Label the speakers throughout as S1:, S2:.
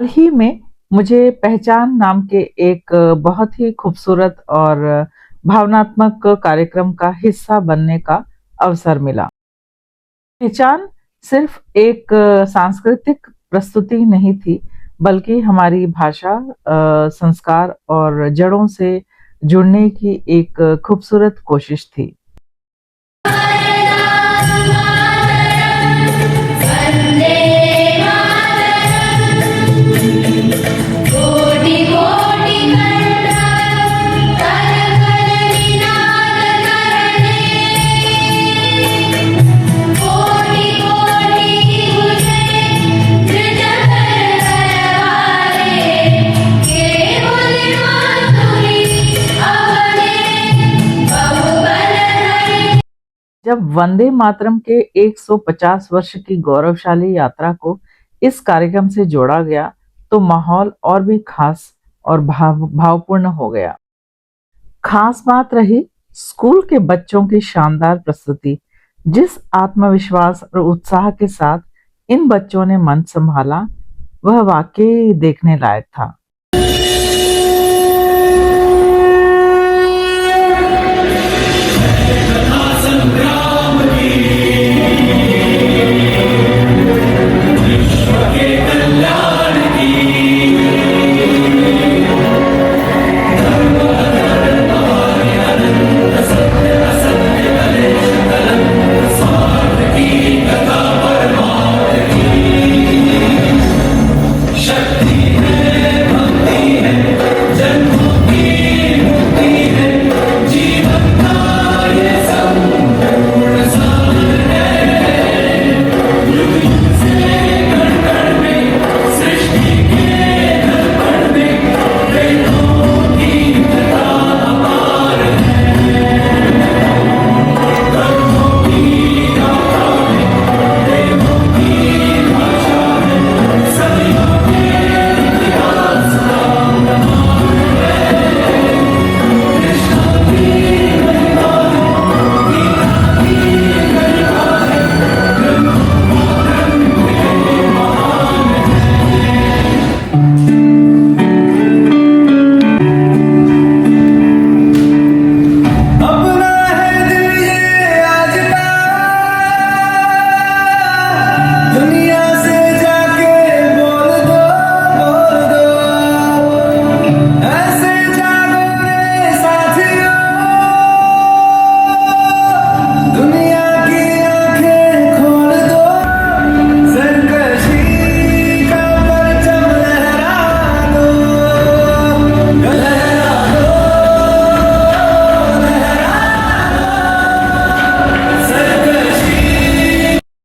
S1: ही में मुझे पहचान नाम के एक बहुत ही खूबसूरत और भावनात्मक कार्यक्रम का हिस्सा बनने का अवसर मिला। पहचान सिर्फ एक सांस्कृतिक प्रस्तुति नहीं थी, बल्कि हमारी भाषा, संस्कार और जड़ों से जुड़ने की एक खूबसूरत कोशिश थी। जब वंदे मातरम के 150 वर्ष की गौरवशाली यात्रा को इस कार्यक्रम से जोड़ा गया, तो माहौल और भी खास और भावपूर्ण हो गया। खास बात रही स्कूल के बच्चों की शानदार प्रस्तुति। जिस आत्मविश्वास और उत्साह के साथ इन बच्चों ने मंच संभाला, वह वाकई देखने लायक था।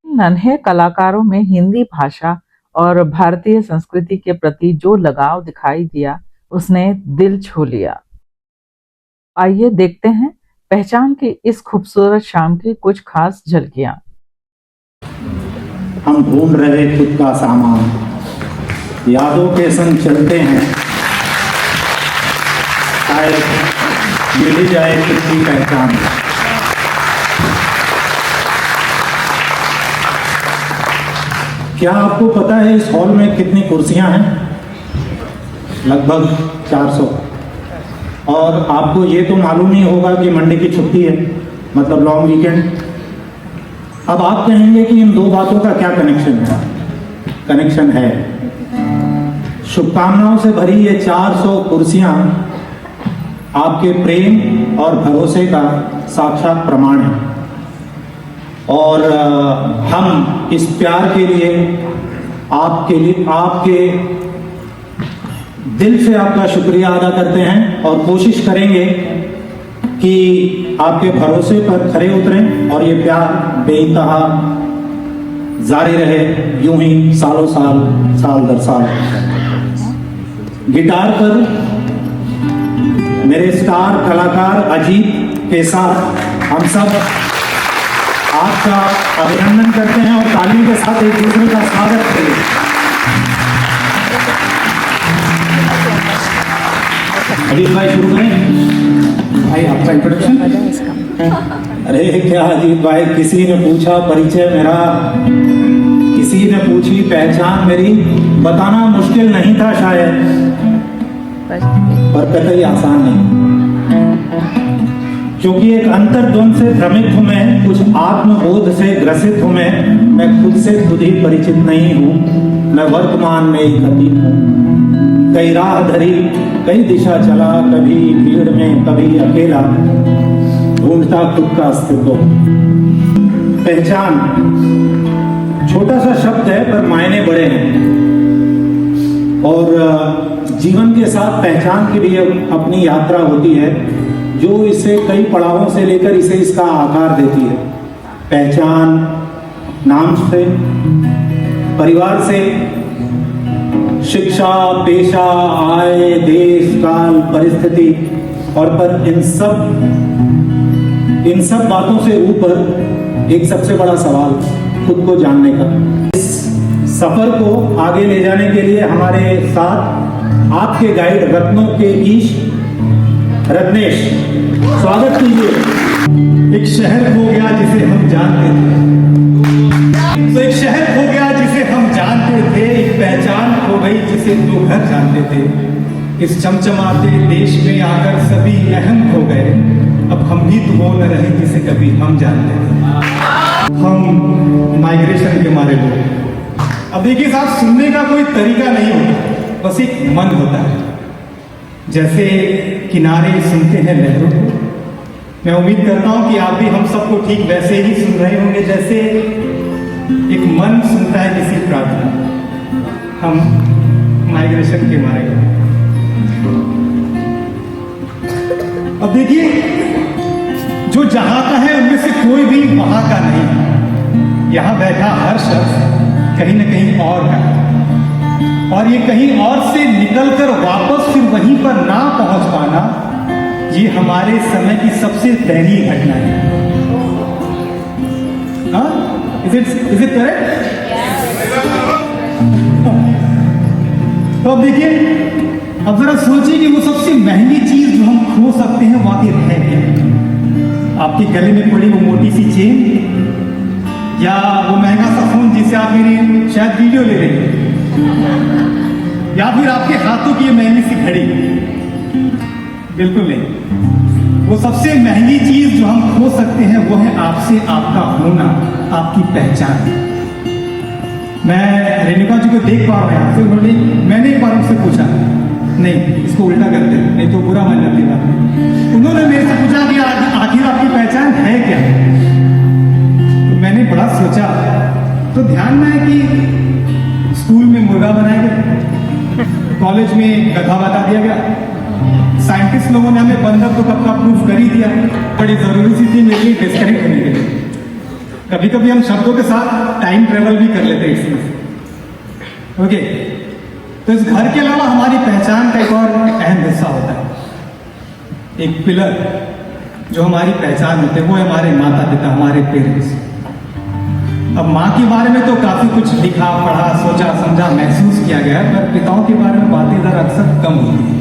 S1: नन्हे कलाकारों में हिंदी भाषा और भारतीय संस्कृति के प्रति जो लगाव दिखाई दिया, उसने दिल छू लिया। आइए देखते हैं पहचान की इस खूबसूरत शाम की कुछ खास झलकियां।
S2: हम ढूंढ रहे खुद का सामान, यादों के संग चलते हैं, शायद मिल जाए खुद की पहचान। क्या आपको पता है इस हॉल में कितनी कुर्सियां हैं? लगभग 400। और आपको ये तो मालूम ही होगा कि मंडे की छुट्टी है, मतलब लॉन्ग वीकेंड। अब आप कहेंगे कि इन दो बातों का क्या कनेक्शन है? कनेक्शन है। शुभकामनाओं से भरी ये 400 कुर्सियां आपके प्रेम और भरोसे का साक्षात प्रमाण है। और हम इस प्यार के लिए आपके दिल से आपका शुक्रिया अदा करते हैं और कोशिश करेंगे कि आपके भरोसे पर खरे उतरें और ये प्यार बेइंतहा जारी रहे, यूं ही सालों साल, साल दर साल। गिटार पर मेरे स्टार कलाकार अजीत के साथ हम सब आपका अभिनंदन करते हैं और तालियों के साथ एक दूसरे का स्वागत करें। अजीत भाई शुरू करें। भाई आपका इंट्रोडक्शन। अरे क्या अजीत भाई, किसी ने पूछा परिचय मेरा, किसी किसी ने पूछी पहचान मेरी, बताना मुश्किल नहीं था शायद, पर कतई आसान नहीं, क्योंकि एक अंतर्द्वंद से भ्रमित हूं मैं, कुछ आत्मबोध से ग्रसित हूं मैं खुद से खुद ही परिचित नहीं हूं, मैं वर्तमान में एक अतीत हूं। कई राह धरी, कई दिशा चला, कभी भीड़ में कभी अकेला, ढूंढता खुद का अस्तित्व। पहचान छोटा सा शब्द है पर मायने बड़े हैं, और जीवन के साथ पहचान की भी अपनी यात्रा होती है, जो इसे कई पड़ावों से लेकर इसे इसका आकार देती है। पहचान नाम से, परिवार से, शिक्षा, पेशा, आय, देश, काल, परिस्थिति, और पर इन सब बातों से ऊपर एक सबसे बड़ा सवाल खुद को जानने का। इस सफर को आगे ले जाने के लिए हमारे साथ आपके गाइड रत्नों के ईश रत्नेश, स्वागत कीजिए।
S3: एक शहर हो गया जिसे हम जानते थे, तो एक शहर हो गया जिसे हम जानते थे, एक पहचान हो गई जिसे दो घर जानते थे। इस चमचमाते देश में आकर सभी अहम हो गए, अब हम भी तो वो न रहे जिसे कभी हम जानते थे। हम माइग्रेशन के मारे लोग। अब देखिए साहब, सुनने का कोई तरीका नहीं होता, बस एक मन होता है। जैसे किनारे सुनते हैं लहरों को, मैं उम्मीद करता हूं कि आप भी हम सबको ठीक वैसे ही सुन रहे होंगे जैसे एक मन सुनता है किसी प्रार्थना। हम माइग्रेशन के मारे हैं। अब देखिए, जो जहां का है उनमें से कोई भी वहां का नहीं है। यहां बैठा हर शख्स कहीं ना कहीं और का है, और ये कहीं और से निकलकर वापस फिर वहीं पर ना पहुंच पाना, ये हमारे समय की सबसे दयनीय घटना है। Is it correct? तो अब देखिए, अब जरा सोचिए कि वो सबसे महंगी चीज जो हम खो सकते हैं वाकई है क्या? आपके गले में पड़ी वो मोटी सी चेन, या वो महंगा सा फोन जिससे आप मेरी शायद वीडियो ले रहे हैं, या फिर आपके हाथों की ये महंगी सी घड़ी? बिल्कुल नहीं। वो सबसे महंगी चीज जो हम खो सकते हैं वो है आपसे आपका होना, आपकी पहचान। मैं रेणुका जी को देख पा रहा हूं, मैंने एक बार उनसे पूछा, नहीं इसको उल्टा करते नहीं तो बुरा मान जाती बात। उन्होंने मेरे से पूछा कि आखिर आपकी पहचान है क्या? तो मैंने बड़ा सोचा, तो ध्यान में है कि स्कूल में मुर्गा बनाया गया, कॉलेज में गधा बता दिया गया, साइंटिस्ट लोगों ने हमें बंदर तो कब का प्रूफ कर ही दिया, बड़ी जरूरी सी थी मेरी डिस्कनेक्ट होने के लिए। कभी कभी हम शब्दों के साथ टाइम ट्रेवल भी कर लेते हैं इसमें। ओके, तो इस घर के अलावा हमारी पहचान का एक और अहम हिस्सा होता है, एक पिलर जो हमारी पहचान होते हैं, वो है हमारे माता पिता, हमारे पेरेंट्स। अब माँ के बारे में तो काफी कुछ लिखा, पढ़ा, सोचा, समझा, महसूस किया गया है, पर पिताओं के बारे में बातें जरा अक्सर कम होती है।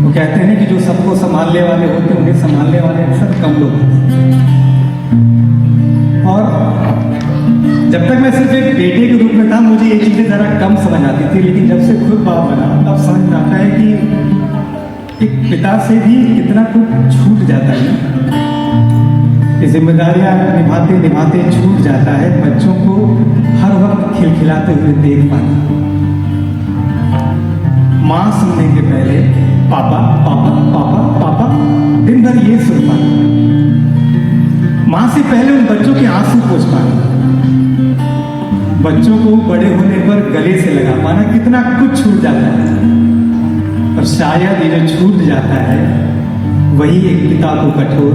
S3: वो कहते हैं कि जो सबको संभालने वाले होते हैं उन्हें संभालने वाले अक्सर कम लोग होते हैं। और जब तक मैं सिर्फ एक बेटे के रूप में था, मुझे ये चीजें जरा कम समझ आती थी, लेकिन जब से खुद बाप बना तब समझ आता है कि एक पिता से भी कितना कुछ छूट जाता है। ये जिम्मेदारियां निभाते निभाते छूट जाता है बच्चों को हर वक्त खिलखिलाते हुए देख पाना। माँ सुनने के पहले पापा पापा पापा पापा दिन भर ये सुन पाना, माँ से पहले उन बच्चों के आंसू पोंछ पाना, बच्चों को बड़े होने पर गले से लगा पाना, कितना कुछ छूट जाता है। और शायद ये जो छूट जाता है वही एक पिता को कठोर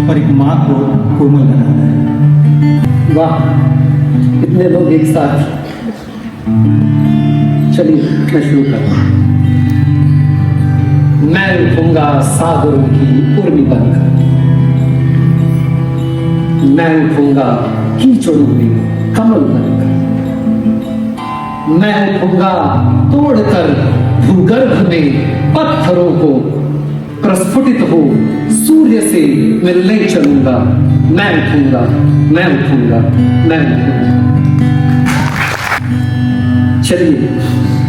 S3: और एक माँ को कोमल बनाता है।
S4: वाह, इतने लोग एक साथ। चलिए मैं शुरू करता हूँ। मैं उठूंगा सागरों की उर्मी बनकर, मैं उठूंगा कीचड़ों में कमल बनकर, मैं उठूंगा तोड़कर भूगर्भ में पत्थरों को, प्रस्फुटित हो सूर्य से मिलने चलूंगा। मैं उठूंगा, मैं उठूंगा, मैं उठूंगा। चलिए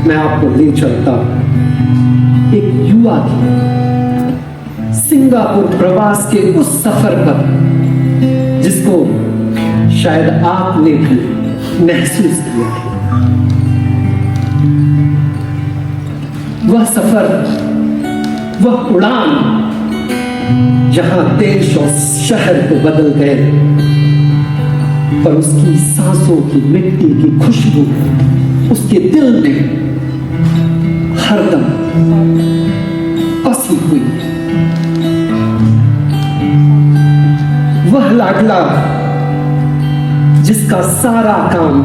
S4: मैं आपको ले चलता हूं एक युवा की सिंगापुर प्रवास के उस सफर पर जिसको शायद आपने भी महसूस किया है। वह सफर, वह उड़ान जहां देश और शहर को बदल गए, पर उसकी सांसों की मिट्टी की खुशबू उसके दिल में हरदम बसी हुई। वह लाडला जिसका सारा काम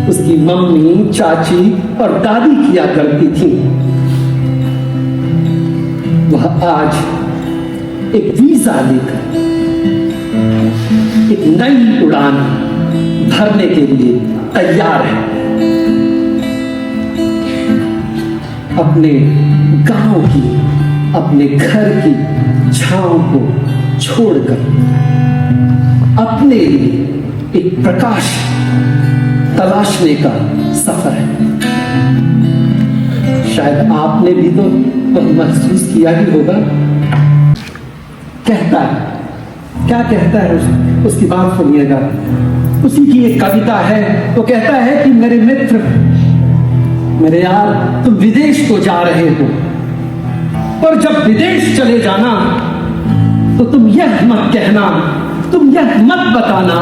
S4: उसकी मम्मी, चाची और दादी किया करती थी, वह आज एक वीजा लेकर एक नई उड़ान भरने के लिए तैयार है। अपने गांव की, अपने घर की छांव को छोड़कर अपने लिए एक प्रकाश तलाशने का सफर है। शायद आपने भी तो महसूस किया ही होगा। कहता है, क्या कहता है उसकी बात सुनिएगा। उसी की एक कविता है। वो कहता है कि मेरे मित्र, मेरे यार, तुम विदेश को जा रहे हो, पर जब विदेश चले जाना तो तुम यह मत कहना, तुम यह मत बताना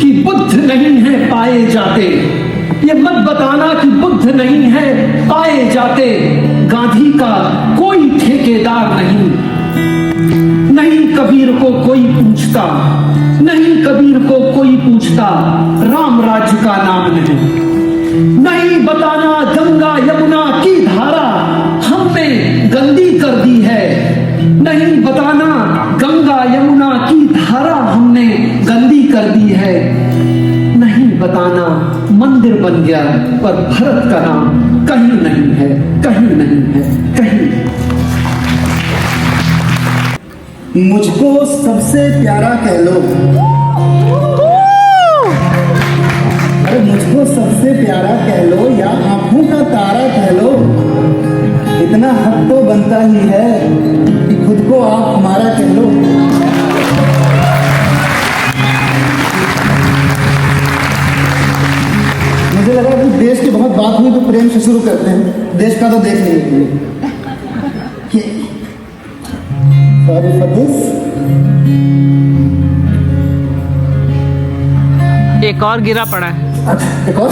S4: कि बुद्ध नहीं है पाए जाते। ये मत बताना कि बुद्ध नहीं है पाए जाते। गांधी का कोई ठेकेदार नहीं, नहीं कबीर को कोई पूछता, नहीं कबीर को कोई पूछता, राम राज्य का नाम नहीं। नहीं बताना गंगा यमुना की धारा हमने गंदी कर दी है। नहीं बताना गंगा यमुना की धारा हमने गंदी कर दी है। नहीं बताना मंदिर बन गया पर भारत का नाम कहीं नहीं है, कहीं नहीं है, कहीं नहीं।
S5: मुझको सबसे प्यारा कह लो, अरे मुझको सबसे प्यारा कह लो या आंखों का तारा कह लो, इतना हक तो बनता ही है कि खुद को आप हमारा कह लो। मुझे लगा कि देश की बहुत बात हुई तो प्रेम से शुरू करते हैं। देश का तो देख लेंगे। Sorry for this.
S1: एक और गिरा पड़ा है।
S5: एक और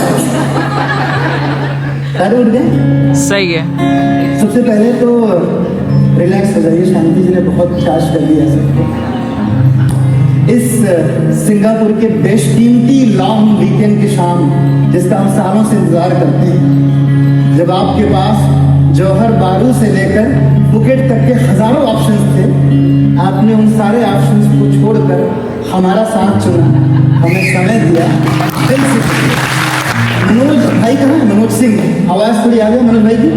S5: पैर उठ गए।
S1: सही है।
S5: सबसे पहले तो रिलैक्स हो जाइए, शांति जी ने बहुत चार्ज कर दिया सबको। इस सिंगापुर के बेशकीमती लॉन्ग वीकेंड की शाम जिसका हम सालों से इंतजार करते हैं, जब आपके पास जौहर बारू से लेकर फुकेट तक के हजारों ऑप्शंस थे, आपने उन सारे ऑप्शंस को छोड़कर हमारा साथ चुना, हमें समय दिया, दिल से। मनोज भाई कहाँ है? मनोज सिंह, आवाज थोड़ी आ गई मनोज भाई की।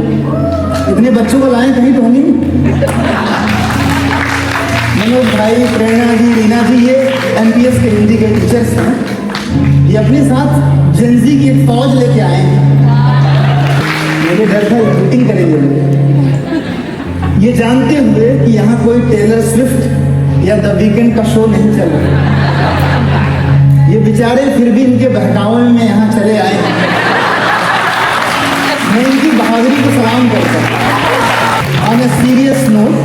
S5: इतने बच्चों को लाए कहीं तो होंगे। मनोज भाई, प्रेरणा जी, रीना जी, ये MPS के हिंदी के टीचर्स हैं। ये अपने साथ जेंजी की एक फौज लेके आए हैं। मुझे डर था मीटिंग करेंगे लोग, ये जानते हुए कि यहाँ कोई टेलर स्विफ्ट या द वीकेंड का शो नहीं चल रहा। ये बेचारे फिर भी इनके बहकावे में यहाँ चले आए। मैं इनकी बहादुरी को सलाम करता हूँ। ऑन ए सीरियस नोट,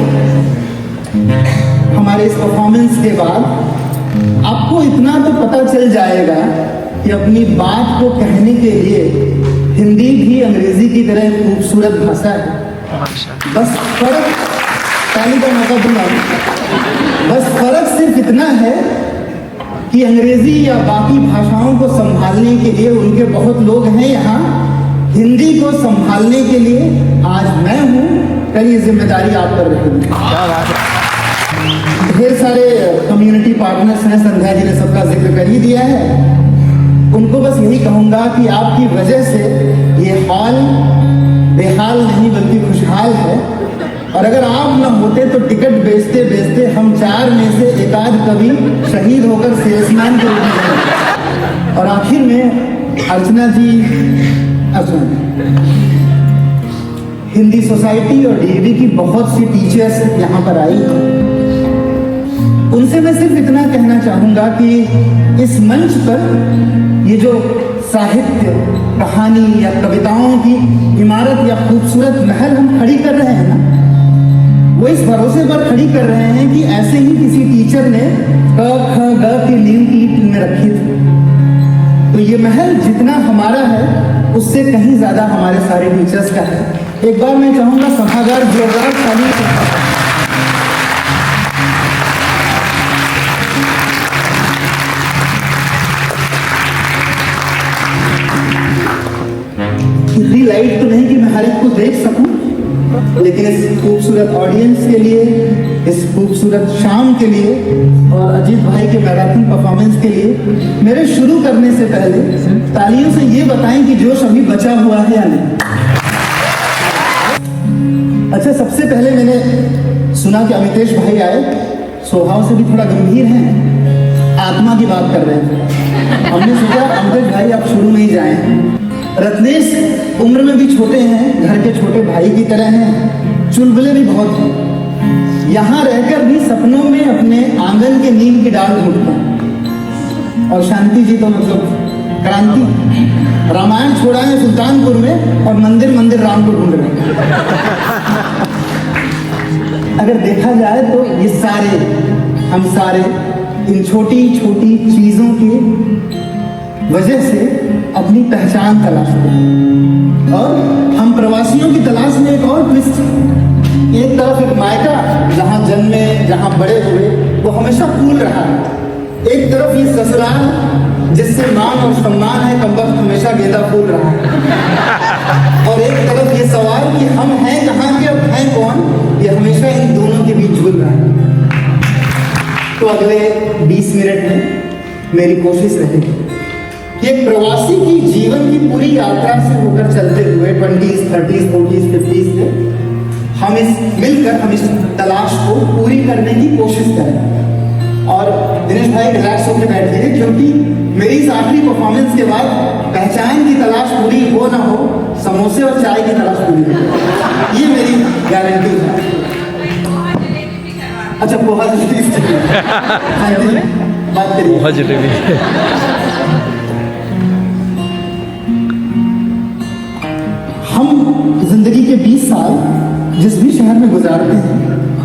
S5: हमारे इस परफॉर्मेंस के बाद आपको इतना तो पता चल जाएगा कि अपनी बात को कहने के लिए हिंदी भी अंग्रेजी की तरह खूबसूरत भाषा है। बस फर्क, ताली का मौका दूंगा, बस फर्क सिर्फ इतना है कि अंग्रेजी या बाकी भाषाओं को संभालने के लिए उनके बहुत लोग हैं यहाँ, हिंदी को संभालने के लिए आज मैं हूँ, कल ये जिम्मेदारी आप पर रहेगी। ढेर सारे कम्युनिटी पार्टनर्स हैं, संध्या जी ने सबका जिक्र कर ही दिया है। उनको बस यही कहूँगा कि आपकी वजह से ये हॉल बेहाल नहीं बल्कि खुशहाल है, और अगर आप न होते तो टिकट बेचते बेचते हम 4 में से एक आध कभी शहीद होकर सेल्समैन के रूप में। और आखिर में अर्चना जी, हिंदी सोसाइटी और डीएवी की बहुत सी टीचर्स यहाँ पर आई। उनसे मैं सिर्फ इतना कहना चाहूंगा कि इस मंच पर ये जो साहित्य, कहानी या कविताओं की इमारत या खूबसूरत महल हम खड़ी कर रहे हैं ना, वो इस भरोसे पर खड़ी कर रहे हैं कि ऐसे ही किसी टीचर ने क ख ग की नींव ईंट में रखी थी। तो ये महल जितना हमारा है उससे कहीं ज्यादा हमारे सारे टीचर्स का है। एक बार मैं चाहूंगा सभागार जोरदार ताली से। इतनी लाइट तो नहीं कि मैं हर एक को देख सकूं, लेकिन इस खूबसूरत ऑडियंस के लिए, इस खूबसूरत शाम के लिए और अजीत भाई के मैराथन परफॉर्मेंस के लिए मेरे शुरू करने से पहले तालियों से ये बताएं कि जोश अभी बचा हुआ है या नहीं। अच्छा, सबसे पहले मैंने सुना कि अमितेश भाई आए, स्वभाव से भी थोड़ा गंभीर हैं, आत्मा की बात कर रहे थे। हमने सोचा अमितेश भाई आप शुरू में ही जाएं। रत्नेश उम्र में भी छोटे हैं, घर के छोटे भाई की तरह हैं, चुलबुले भी बहुत हैं। यहाँ रहकर भी सपनों में अपने आंगन के नीम की डाल ढूंढते हैं। और शांति जी तो मतलब क्रांति, रामायण छोड़ा है सुल्तानपुर में और मंदिर मंदिर राम को ढूंढ रहे हैं। अगर देखा जाए तो ये सारे, हम सारे इन छोटी छोटी चीजों की वजह से अपनी पहचान तलाशते हैं। और हम प्रवासियों की तलाश में एक और ट्विस्ट, एक तरफ एक मायका जहां जन्मे, जहां बड़े हुए, वो हमेशा कूल रहा है। एक तरफ ये ससुराल जिससे मान और सम्मान है, कम वक्त हमेशा गेंदा फूल रहा है। और एक तरफ ये सवाल कि हम हैं कहाँ के और हैं कौन, ये हमेशा इन दोनों के बीच झूल रहा है। तो अगले 20 मिनट में मेरी कोशिश रहेगी कि एक प्रवासी की जीवन की पूरी यात्रा से होकर चलते हुए 20s, 30s, 40s, 50s से हम इस तलाश को पूरी करने की कोशिश करें। और दिनेश भाई रिलैक्स होकर बैठिए, क्योंकि मेरी इस आखिरी परफॉर्मेंस के बाद पहचान की तलाश पूरी हो ना हो, समोसे और चाय की तलाश पूरी हो, ये मेरी गारंटी है। अच्छा, पोहा बात करिए। हम जिंदगी के 20 साल जिस भी शहर में गुजारते हैं,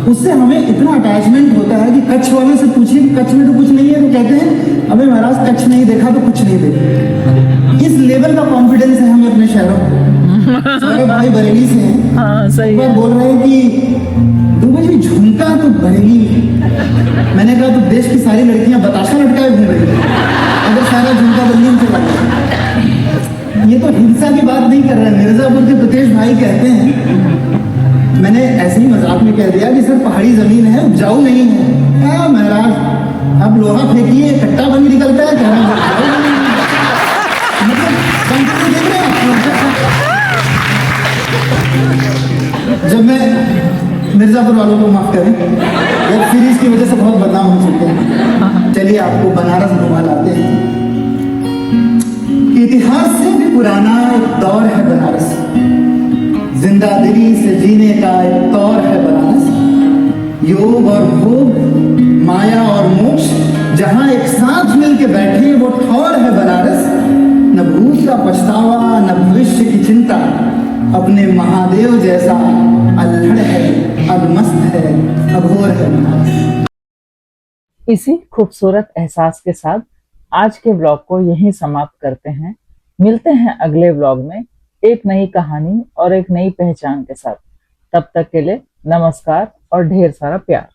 S5: उससे हमें इतना अटैचमेंट होता है कि कच्छ वाले से पूछिए कि कच्छ में तो कुछ नहीं है, तो कहते हैं अबे महाराज कच्छ नहीं देखा तो कुछ नहीं देखा। इस लेवल का कॉन्फिडेंस है हमें अपने शहरों को। सारे भाई बरेली से हैं।
S1: हाँ, सही है।
S5: बोल रहे हैं कि दुबे जी झुमका तो बरेली में। मैंने कहा तो देश की सारी लड़कियां बताशा लटकाए घूम रही है, अगर सारा झुमका बरेली से लगा। ये तो हिंसा की बात नहीं कर रहे हैं। मिर्जापुर के प्रतेश भाई कहते हैं, मैंने ऐसे ही मजाक में कह दिया कि सर पहाड़ी जमीन है, उपजाऊ नहीं है। महाराज अब लोहा फेंकिए, कट्टा बनी निकलता है। मतलब देख रहे हैं। जब मैं मिर्जापुर वालों को माफ करें, वेब सीरीज की वजह से बहुत बदनाम हो चुके हैं। चलिए आपको बनारस घुमा लाते हैं। इतिहास से भी पुराना एक दौर है बनारस, जिंदा दिली से जीने का एक दौर है बनारस। योग और भोग, माया और मोक्ष जहां एक साथ मिलके बैठे, वो ठौर है बनारस। न भूत का पछतावा, न भविष्य की चिंता, अपने महादेव जैसा अल्हड़ है, अदमस्त है, अघोर है बनारस।
S1: इसी खूबसूरत एहसास के साथ आज के ब्लॉग को यहीं समाप्त करते हैं। मिलते हैं अगले ब्लॉग में एक नई कहानी और एक नई पहचान के साथ। तब तक के लिए नमस्कार और ढेर सारा प्यार।